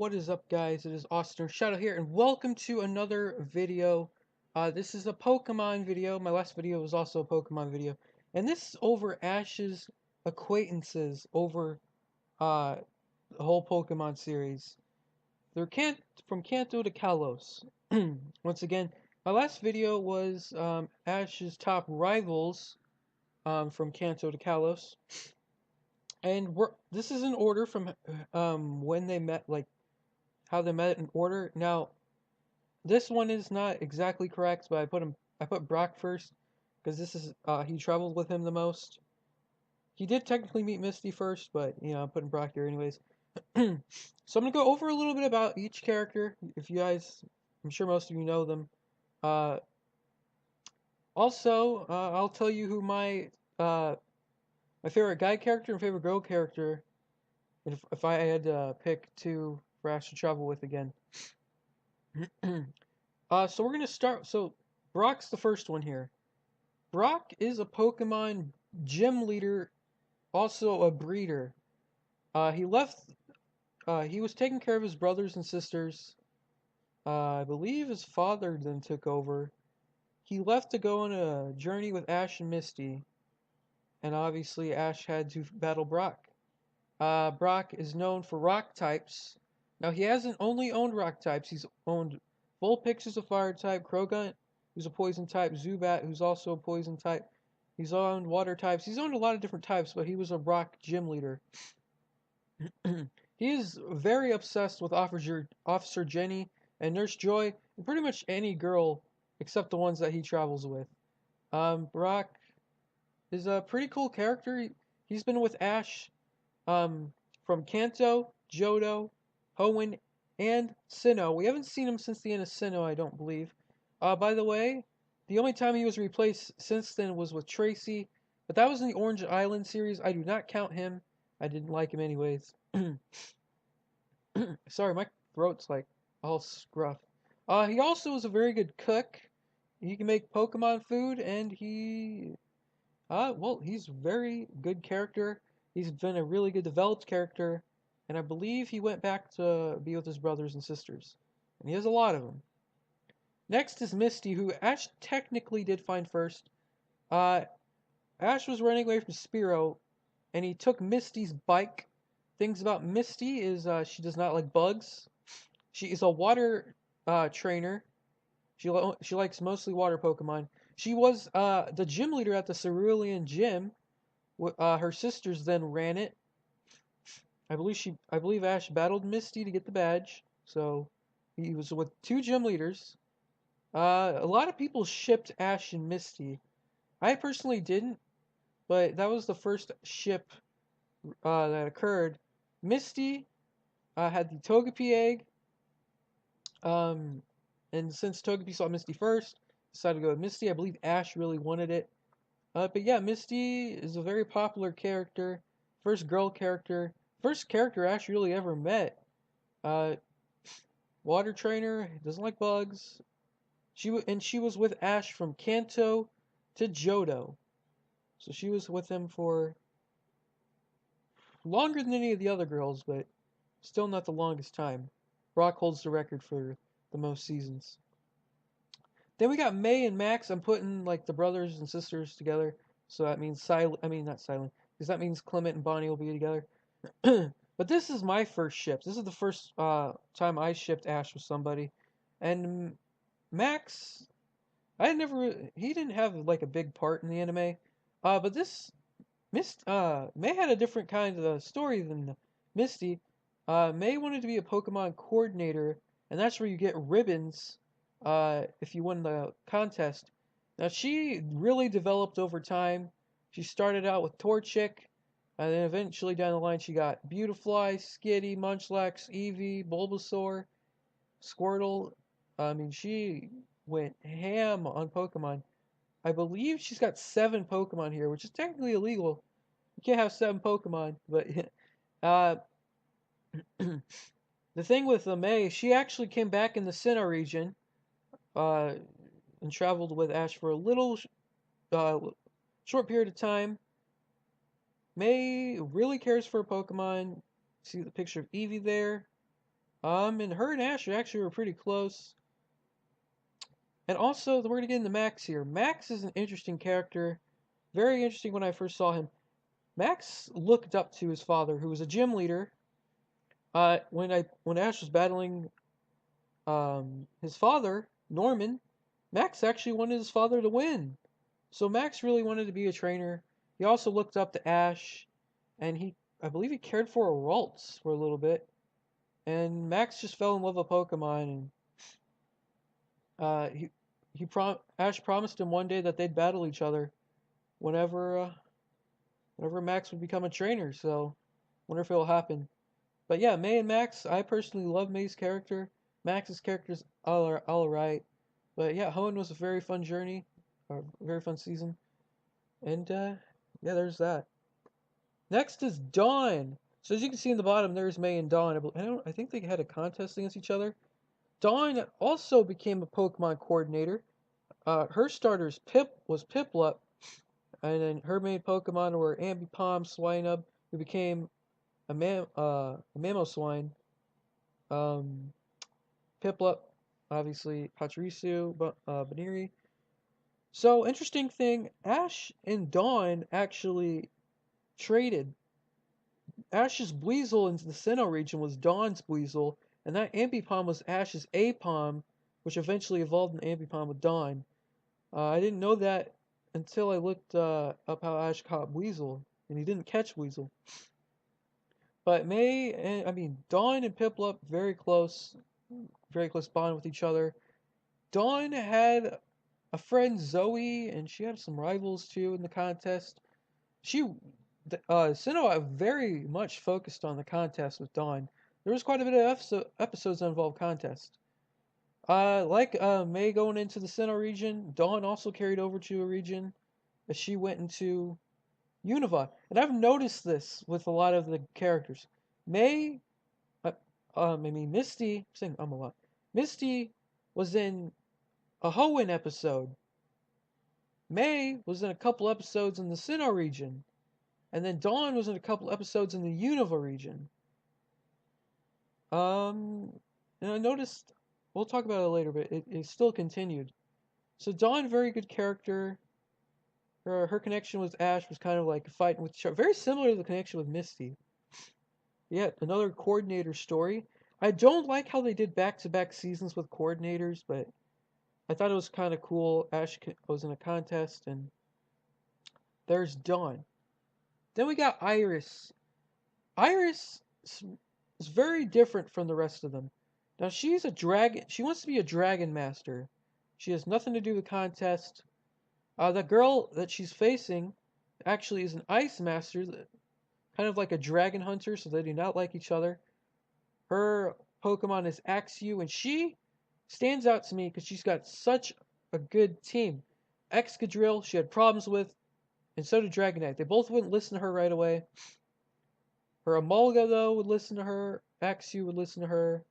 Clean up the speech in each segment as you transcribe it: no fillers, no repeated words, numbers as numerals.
what is up, guys? It is Austin or Shadow here, and welcome to another video. This is a Pokemon video. My last video was also a Pokemon video, and this is over Ash's acquaintances over the whole Pokemon series. They're from Kanto to Kalos. Once again, my last video was Ash's top rivals from Kanto to Kalos. And this is in order from when they met, like how they met in order. Now, this one is not exactly correct, but I put Brock first because this is he traveled with him the most. He did technically meet Misty first, but I'm putting Brock here anyways. So I'm gonna go over a little bit about each character. If you guys, I'm sure most of you know them. Also, I'll tell you who my favorite guy character and favorite girl character, if I had to pick two for Ash to travel with again. So we're gonna start. So Brock's the first one here. Brock is a Pokemon gym leader, also a breeder. He left. He was taking care of his brothers and sisters. I believe his father then took over. He left to go on a journey with Ash and Misty, and obviously Ash had to battle Brock. Brock is known for rock types. Now, he hasn't only owned rock types, he's owned Vulpix, who's a fire type, Croagunk, who's a poison type, Zubat, who's also a poison type. He's owned water types. He's owned a lot of different types, but he was a rock gym leader. He is very obsessed with Officer Jenny and Nurse Joy, and pretty much any girl except the ones that he travels with. Brock is a pretty cool character. He's been with Ash from Kanto, Johto, Hoenn, and Sinnoh. We haven't seen him since the end of Sinnoh, I don't believe. By the way, the only time he was replaced since then was with Tracy, but that was in the Orange Island series. I do not count him. I didn't like him anyways. Sorry, my throat's like all scruff. He also is a very good cook. He can make Pokemon food, and he's a very good character. He's been a really good developed character, and I believe he went back to be with his brothers and sisters. And he has a lot of them. Next is Misty, who Ash technically did find first. Ash was running away from Spearow, and he took Misty's bike. Things about Misty is she does not like bugs. She is a water trainer. She likes mostly water Pokemon. She was the gym leader at the Cerulean Gym. Her sisters then ran it. I believe Ash battled Misty to get the badge. So he was with two gym leaders. A lot of people shipped Ash and Misty. I personally didn't, but that was the first ship that occurred. Misty had the Togepi egg. And since Togepi saw Misty first, decided to go with Misty. I believe Ash really wanted it. But yeah, Misty is a very popular character. First girl character. First character Ash really ever met. Water trainer, doesn't like bugs. She was with Ash from Kanto to Johto. So she was with him for longer than any of the other girls, but still not the longest time. Brock holds the record for the most seasons. Then we got May and Max. I'm putting like the brothers and sisters together. So that means not Silent, because that means Clement and Bonnie will be together. But this is my first ship. This is the first time I shipped Ash with somebody. And Max, he didn't have like a big part in the anime. But May had a different kind of story than Misty. May wanted to be a Pokemon coordinator, and that's where you get ribbons if you win the contest. Now, she really developed over time. She started out with Torchic, and then eventually down the line she got Beautifly, Skitty, Munchlax, Eevee, Bulbasaur, Squirtle. I mean, she went ham on Pokemon. I believe she's got 7 Pokemon here, which is technically illegal. You can't have 7 Pokemon, but the thing with May, she actually came back in the Sinnoh region and traveled with Ash for a little short period of time. May really cares for Pokemon. See the picture of Eevee there. And her and Ash actually were pretty close. And also, we're gonna get into Max here. Max is an interesting character. Very interesting when I first saw him. Max looked up to his father, who was a gym leader. When Ash was battling his father, Norman, Max actually wanted his father to win. So Max really wanted to be a trainer. He also looked up to Ash, and I believe he cared for a Ralts for a little bit. And Max just fell in love with Pokemon, and uh, he Ash promised him one day that they'd battle each other whenever whenever Max would become a trainer. So, wonder if it'll happen. But yeah, May and Max, I personally love May's character. Max's character's all right. But yeah, Hoenn was a very fun journey, a very fun season. And yeah, there's that. Next is Dawn. So as you can see in the bottom, there's May and Dawn. I think they had a contest against each other. Dawn also became a Pokemon coordinator. Her starters was Piplup, and then her main Pokemon were Ambipom, Swinub, who became a Mamoswine. Um, Piplup, obviously Pachirisu, Baniri. So interesting thing, Ash and Dawn actually traded. Ash's Buizel in the Sinnoh region was Dawn's Buizel, and that Ambipom was Ash's Apom, which eventually evolved in Ambipom with Dawn. I didn't know that until I looked up how Ash caught Buizel, and he didn't catch Buizel. But Dawn and Piplup very close bond with each other. Dawn had a friend Zoe, and she had some rivals too in the contest. Sinnoh very much focused on the contest with Dawn. There was quite a bit of episodes that involved contest. May going into the Sinnoh region, Dawn also carried over to a region as she went into Unova. And I've noticed this with a lot of the characters. May, Misty, saying a lot. Misty was in a Hoenn episode. May was in a couple episodes in the Sinnoh region. And then Dawn was in a couple episodes in the Unova region. And I noticed, we'll talk about it later, but it still continued. So Dawn, very good character. Her connection with Ash was kind of like fighting with Char. Very similar to the connection with Misty. Yeah, another coordinator story. I don't like how they did back-to-back seasons with coordinators, but I thought it was kind of cool. Ash was in a contest, and there's Dawn. Then we got Iris. Iris is very different from the rest of them. Now she's a dragon. She wants to be a dragon master. She has nothing to do with contest. The girl that she's facing actually is an ice master, kind of like a dragon hunter, so they do not like each other. Her Pokemon is Axew, and she stands out to me because she's got such a good team. Excadrill, she had problems with, and so did Dragonite. They both wouldn't listen to her right away. Her Emolga, though, would listen to her. Axew would listen to her.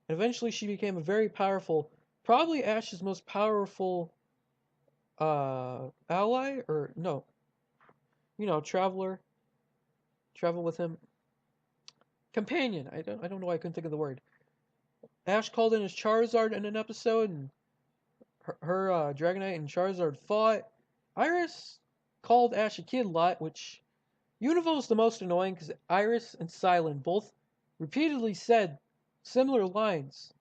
And eventually she became a very powerful, probably Ash's most powerful ally, or no, traveler. Travel with him. Companion. I don't know why I couldn't think of the word. Ash called in his Charizard in an episode, and her Dragonite and Charizard fought. Iris called Ash a kid lot, which Unova is the most annoying because Iris and Silent both repeatedly said similar lines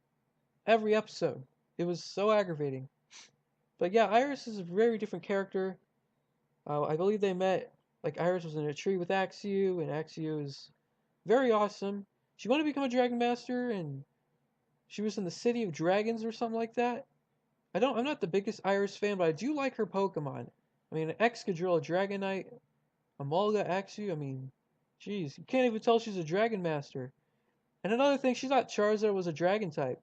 every episode. It was so aggravating. But yeah, Iris is a very different character. I believe they met, like Iris was in a tree with Axew, and Axew is very awesome. She wanted to become a Dragon Master, and she was in the City of Dragons or something like that. I'm not the biggest Iris fan, but I do like her Pokemon. An Excadrill, a Dragonite, a Mulga, Axew. Jeez, you can't even tell she's a Dragon Master. And another thing, she thought Charizard was a Dragon type.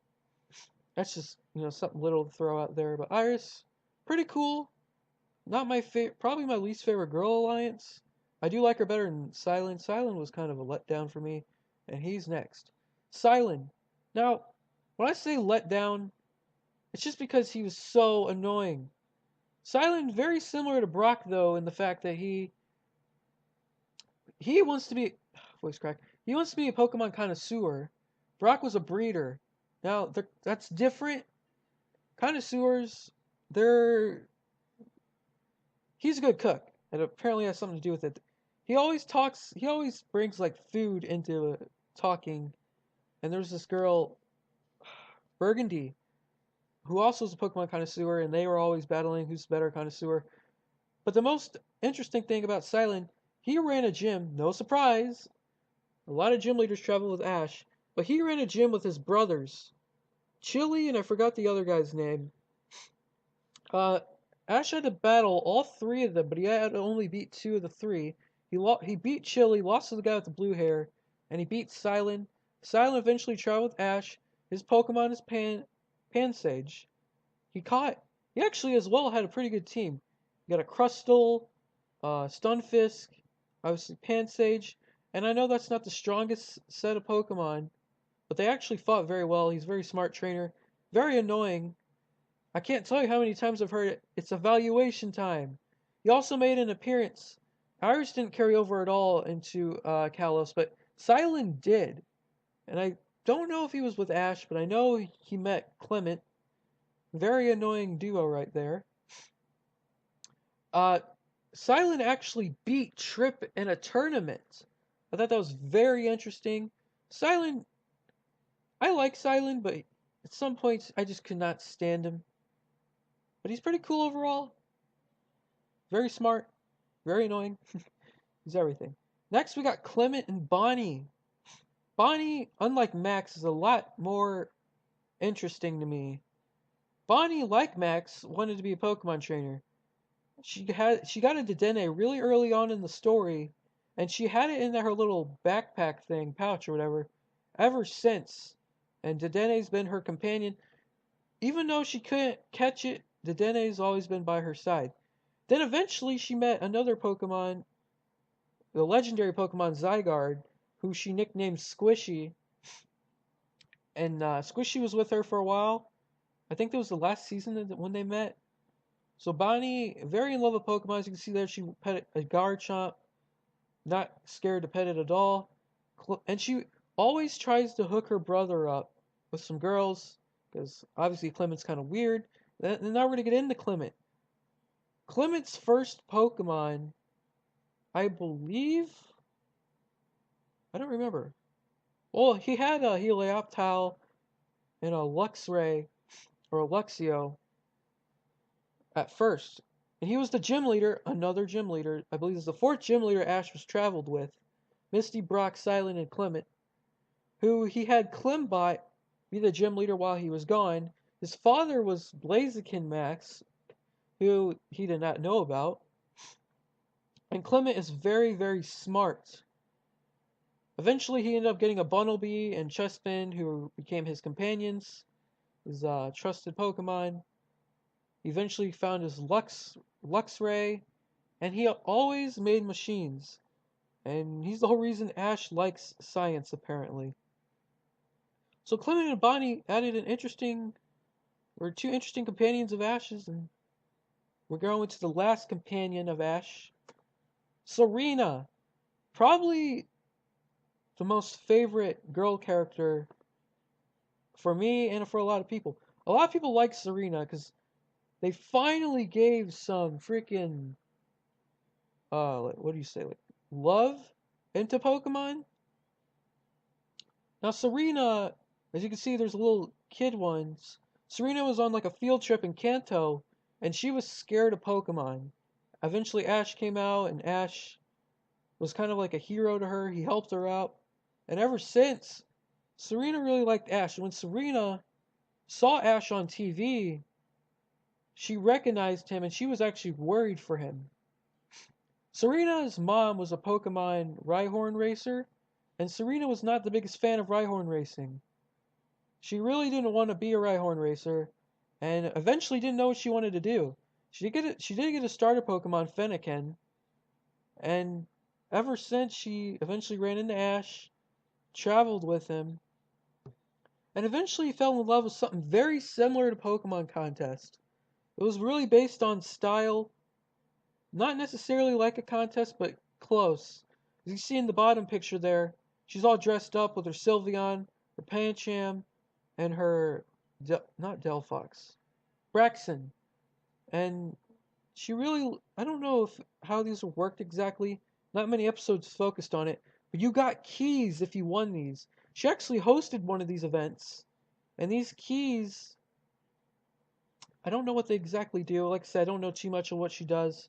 That's just, something little to throw out there. But Iris, pretty cool. Not my favorite, probably my least favorite girl alliance. I do like her better than Silent. Silent was kind of a letdown for me, and he's next. Silent. Now, when I say letdown, it's just because he was so annoying. Silent, very similar to Brock, though, in the fact that he wants to be voice crack. He wants to be a Pokemon connoisseur, Brock was a breeder. Now, that's different. Connoisseurs, they're he's a good cook, and apparently has something to do with it. He always brings like food into talking. And there's this girl, Burgundy, who also is a Pokemon connoisseur, and they were always battling who's the better connoisseur. But the most interesting thing about Silent, he ran a gym, no surprise. A lot of gym leaders travel with Ash, but he ran a gym with his brothers, Chili, and I forgot the other guy's name. Uh, Ash had to battle all three of them, but he had to only beat two of the three. He beat Chili, lost to the guy with the blue hair, and he beat Silent. Silent eventually traveled with Ash. His Pokemon is Pansage. He caught. He actually as well had a pretty good team. You got a Crustle, Stunfisk, obviously Pansage, and I know that's not the strongest set of Pokemon, but they actually fought very well. He's a very smart trainer, very annoying. I can't tell you how many times I've heard it. It's evaluation time. He also made an appearance. Iris didn't carry over at all into Kalos, but Silent did. And I don't know if he was with Ash, but I know he met Clement. Very annoying duo right there. Uh, Silent actually beat Trip in a tournament. I thought that was very interesting. Silent, I like Silent, but at some points I just could not stand him. But he's pretty cool overall. Very smart. Very annoying. He's everything. Next we got Clement and Bonnie. Bonnie, unlike Max, is a lot more interesting to me. Bonnie, like Max, wanted to be a Pokemon trainer. She got into Dene really early on in the story, and she had it in her little backpack thing, pouch or whatever, ever since. And Dedene's been her companion. Even though she couldn't catch it, Dedene's always been by her side. Then eventually she met another Pokemon, the legendary Pokemon Zygarde, who she nicknamed Squishy. And Squishy was with her for a while. I think that was the last season when they met. So Bonnie, very in love with Pokemon. As you can see there, she pet a Garchomp. Not scared to pet it at all. And she always tries to hook her brother up with some girls. Because obviously Clement's kind of weird. And now we're going to get into Clement. Clement's first Pokemon, I believe... I don't remember. Well, he had a Helioptile and a Luxray, or a Luxio, at first. And he was the gym leader, another gym leader. I believe it's the fourth gym leader Ash was traveled with. Misty, Brock, Silent, and Clement. Who he had Clembot be the gym leader while he was gone. His father was Blaziken Max, who he did not know about. And Clement is very, very smart. Eventually, he ended up getting a Bunnelby and Chespin, who became his companions, his trusted Pokemon. He eventually found his Luxray, and he always made machines. And he's the whole reason Ash likes science, apparently. So Clement and Bonnie added two interesting companions of Ash's, and we're going to the last companion of Ash, Serena. Probably the most favorite girl character for me and for a lot of people. A lot of people like Serena because they finally gave some freaking what do you say, like love into Pokemon. Now Serena, as you can see, there's little kid ones. Serena was on like a field trip in Kanto, and she was scared of Pokemon. Eventually Ash came out, and Ash was kind of like a hero to her. He helped her out. And ever since, Serena really liked Ash. When Serena saw Ash on TV, she recognized him and she was actually worried for him. Serena's mom was a Pokemon Rhyhorn racer, and Serena was not the biggest fan of Rhyhorn racing. She really didn't want to be a Rhyhorn racer, and eventually didn't know what she wanted to do. She did get a starter Pokemon, Fennekin, and ever since she eventually ran into Ash, traveled with him, and eventually fell in love with something very similar to Pokemon Contest. It was really based on style, not necessarily like a contest, but close. As you see in the bottom picture there, she's all dressed up with her Sylveon, her Pancham, and her not Delphox, Braxton. And she really, I don't know if how these worked exactly. Not many episodes focused on it, but you got keys if you won these. She actually hosted one of these events, and these keys, I don't know what they exactly do. Like I said, I don't know too much of what she does.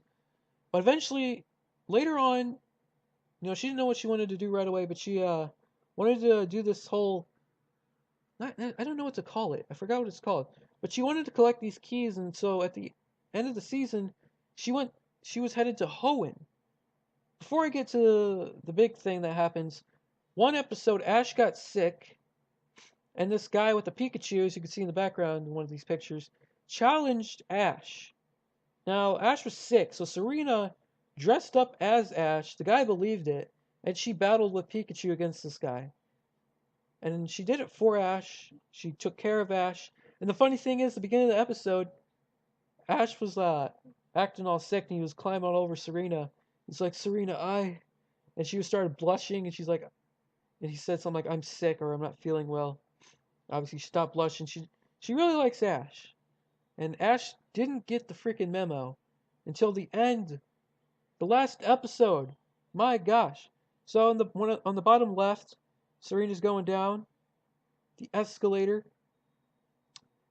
But eventually, later on, she didn't know what she wanted to do right away, but she wanted to do this whole, I don't know what to call it. I forgot what it's called. But she wanted to collect these keys, and so at the end of the season, she went. She was headed to Hoenn. Before I get to the big thing that happens, one episode Ash got sick, and this guy with the Pikachu, as you can see in the background in one of these pictures, challenged Ash. Now Ash was sick, so Serena dressed up as Ash. The guy believed it, and she battled with Pikachu against this guy. And she did it for Ash. She took care of Ash. And the funny thing is, the beginning of the episode, Ash was acting all sick, and he was climbing all over Serena. He's like, Serena, and she started blushing, and she's like, and he said something like, I'm sick or I'm not feeling well. Obviously, she stopped blushing. She really likes Ash. And Ash didn't get the freaking memo until the end, the last episode. My gosh. So on the bottom left, Serena's going down the escalator,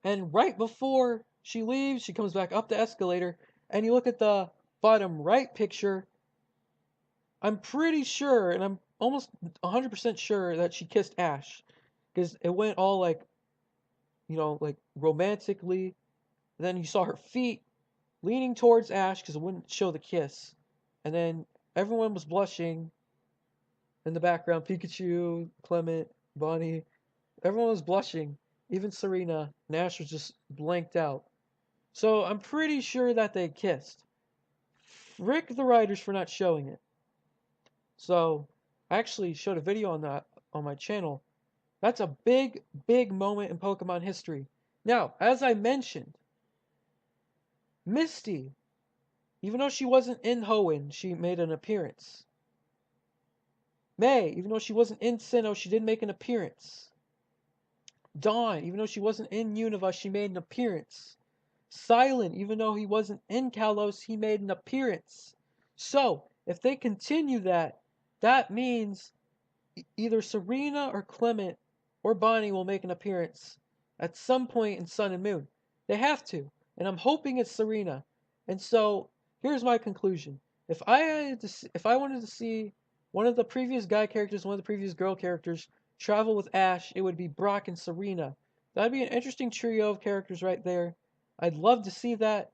and right before she leaves, she comes back up the escalator, and you look at the bottom right picture. I'm pretty sure, and I'm almost 100% sure that she kissed Ash, because it went all like, like romantically. Then you saw her feet leaning towards Ash because it wouldn't show the kiss, and then everyone was blushing in the background. Pikachu, Clement, Bonnie, everyone was blushing. Even Serena. And Ash was just blanked out. So I'm pretty sure that they kissed. Frick the writers for not showing it. So I actually showed a video on that on my channel. That's a big, big moment in Pokemon history. Now, as I mentioned, Misty, even though she wasn't in Hoenn, she made an appearance. May, even though she wasn't in Sinnoh, she did make an appearance. Dawn, even though she wasn't in Unova, she made an appearance. Silent, even though he wasn't in Kalos, he made an appearance. So, if they continue that, that means either Serena or Clement or Bonnie will make an appearance at some point in Sun and Moon. They have to, and I'm hoping it's Serena. And so, here's my conclusion. If I wanted to see one of the previous guy characters, one of the previous girl characters travel with Ash, it would be Brock and Serena. That'd be an interesting trio of characters right there. I'd love to see that.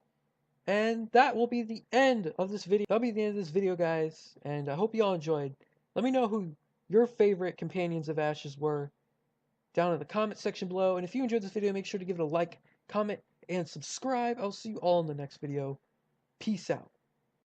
And that will be the end of this video. That'll be the end of this video, guys. And I hope you all enjoyed. Let me know who your favorite companions of Ash's were down in the comment section below. And if you enjoyed this video, make sure to give it a like, comment, and subscribe. I'll see you all in the next video. Peace out.